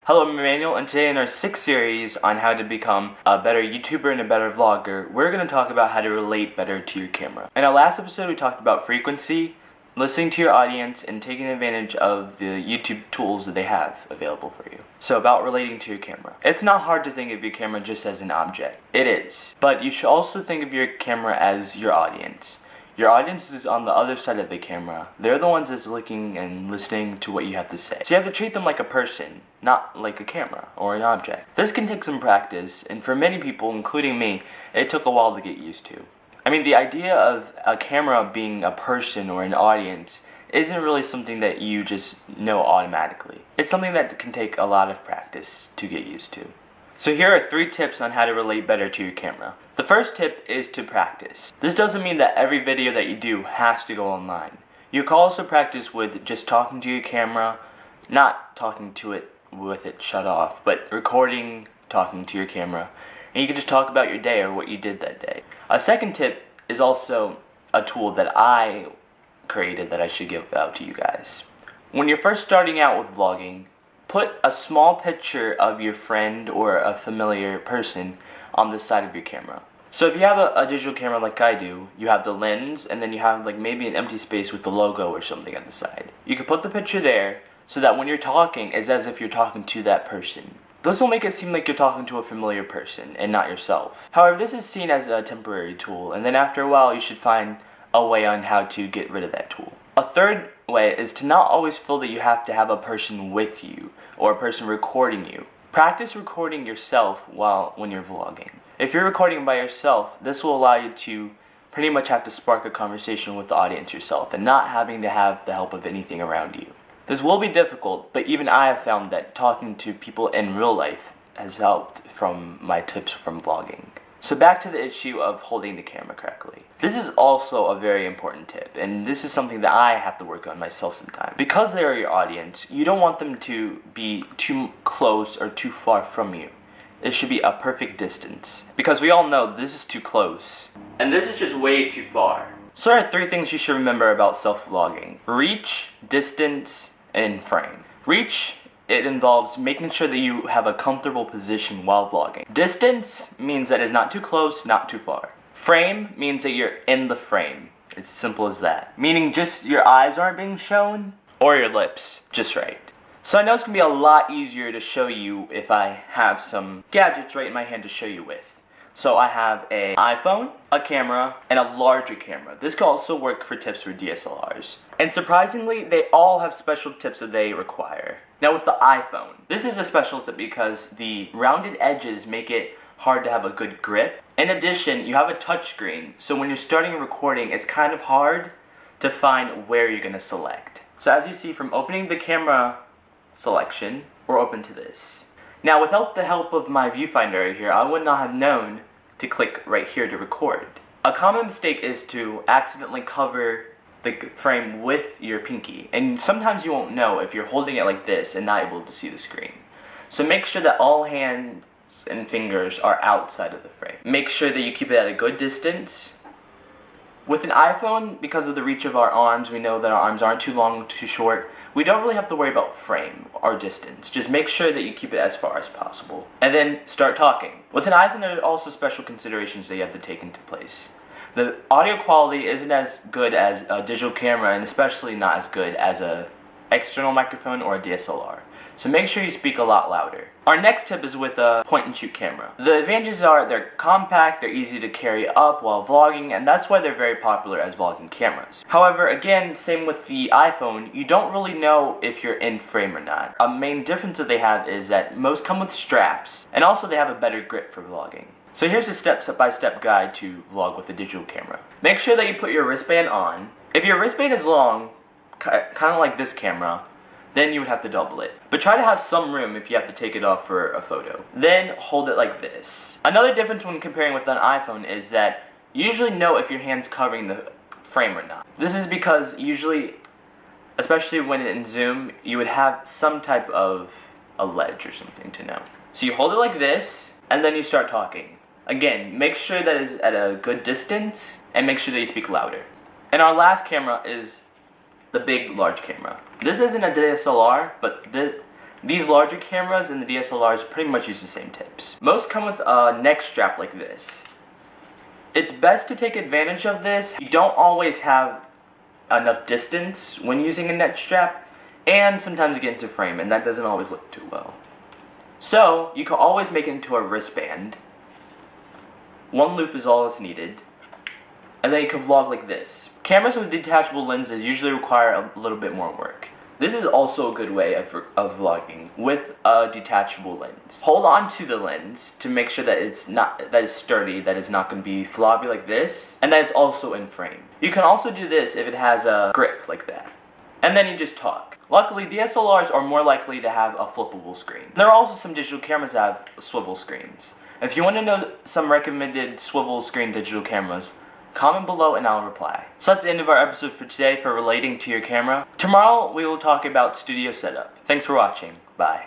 Hello, I'm Emmanuel, and today in our 6th series on how to become a better YouTuber and a better vlogger, we're going to talk about how to relate better to your camera. In our last episode, we talked about frequency, listening to your audience, and taking advantage of the YouTube tools that they have available for you. So about relating to your camera. It's not hard to think of your camera just as an object. It is. But you should also think of your camera as your audience. Your audience is on the other side of the camera. They're the ones that's looking and listening to what you have to say. So you have to treat them like a person, not like a camera or an object. This can take some practice, and for many people, including me, it took a while to get used to. I mean, the idea of a camera being a person or an audience isn't really something that you just know automatically. It's something that can take a lot of practice to get used to. So here are 3 tips on how to relate better to your camera. The first tip is to practice. This doesn't mean that every video that you do has to go online. You can also practice with just talking to your camera, not talking to it with it shut off, but recording, talking to your camera, and you can just talk about your day or what you did that day. A second tip is also a tool that I created that I should give out to you guys. When you're first starting out with vlogging, put a small picture of your friend or a familiar person on the side of your camera. So if you have a digital camera like I do, you have the lens and then you have like maybe an empty space with the logo or something on the side. You can put the picture there so that when you're talking, it's as if you're talking to that person. This will make it seem like you're talking to a familiar person and not yourself. However, this is seen as a temporary tool, and then after a while you should find a way on how to get rid of that tool. A third way is to not always feel that you have to have a person with you or a person recording you. Practice recording yourself when you're vlogging. If you're recording by yourself, this will allow you to pretty much have to spark a conversation with the audience yourself and not having to have the help of anything around you. This will be difficult, but even I have found that talking to people in real life has helped from my tips from vlogging. So back to the issue of holding the camera correctly. This is also a very important tip, and this is something that I have to work on myself sometimes. Because they are your audience, you don't want them to be too close or too far from you. It should be a perfect distance. Because we all know this is too close, and this is just way too far. So there are 3 things you should remember about self-vlogging: reach, distance, and frame. Reach, it involves making sure that you have a comfortable position while vlogging. Distance means that it's not too close, not too far. Frame means that you're in the frame. It's simple as that. Meaning just your eyes aren't being shown, or your lips, just right. So I know it's going to be a lot easier to show you if I have some gadgets right in my hand to show you with. So I have an iPhone, a camera, and a larger camera. This can also work for tips for DSLRs. And surprisingly, they all have special tips that they require. Now with the iPhone, this is a special tip because the rounded edges make it hard to have a good grip. In addition, you have a touch screen, so when you're starting recording, it's kind of hard to find where you're going to select. So as you see from opening the camera selection, we're open to this. Now without the help of my viewfinder right here, I would not have known to click right here to record. A common mistake is to accidentally cover the frame with your pinky, and sometimes you won't know if you're holding it like this and not able to see the screen. So make sure that all hands and fingers are outside of the frame. Make sure that you keep it at a good distance. With an iPhone, because of the reach of our arms, we know that our arms aren't too long, too short. We don't really have to worry about frame or distance. Just make sure that you keep it as far as possible. And then start talking. With an iPhone, there are also special considerations that you have to take into place. The audio quality isn't as good as a digital camera, and especially not as good as an external microphone or a DSLR. So make sure you speak a lot louder. Our next tip is with a point-and-shoot camera. The advantages are they're compact, they're easy to carry up while vlogging, and that's why they're very popular as vlogging cameras. However, again, same with the iPhone, you don't really know if you're in frame or not. A main difference that they have is that most come with straps, and also they have a better grip for vlogging. So here's a step-by-step guide to vlog with a digital camera. Make sure that you put your wristband on. If your wristband is long, kind of like this camera, then you would have to double it. But try to have some room if you have to take it off for a photo. Then hold it like this. Another difference when comparing with an iPhone is that you usually know if your hand's covering the frame or not. This is because usually, especially when in zoom, you would have some type of a ledge or something to know. So you hold it like this, and then you start talking. Again, make sure that it's at a good distance, and make sure that you speak louder. And our last camera is the big, large camera. This isn't a DSLR, but These larger cameras and the DSLRs pretty much use the same tips. Most come with a neck strap like this. It's best to take advantage of this. You don't always have enough distance when using a neck strap, and sometimes you get into frame, and that doesn't always look too well. So, you can always make it into a wristband. One loop is all that's needed. And then you can vlog like this. Cameras with detachable lenses usually require a little bit more work. This is also a good way of vlogging with a detachable lens. Hold on to the lens to make sure that it's sturdy, that it's not going to be floppy like this, and that it's also in frame. You can also do this if it has a grip like that. And then you just talk. Luckily, DSLRs are more likely to have a flippable screen. There are also some digital cameras that have swivel screens. If you want to know some recommended swivel screen digital cameras, comment below and I'll reply. So that's the end of our episode for today for relating to your camera. Tomorrow we will talk about studio setup. Thanks for watching. Bye.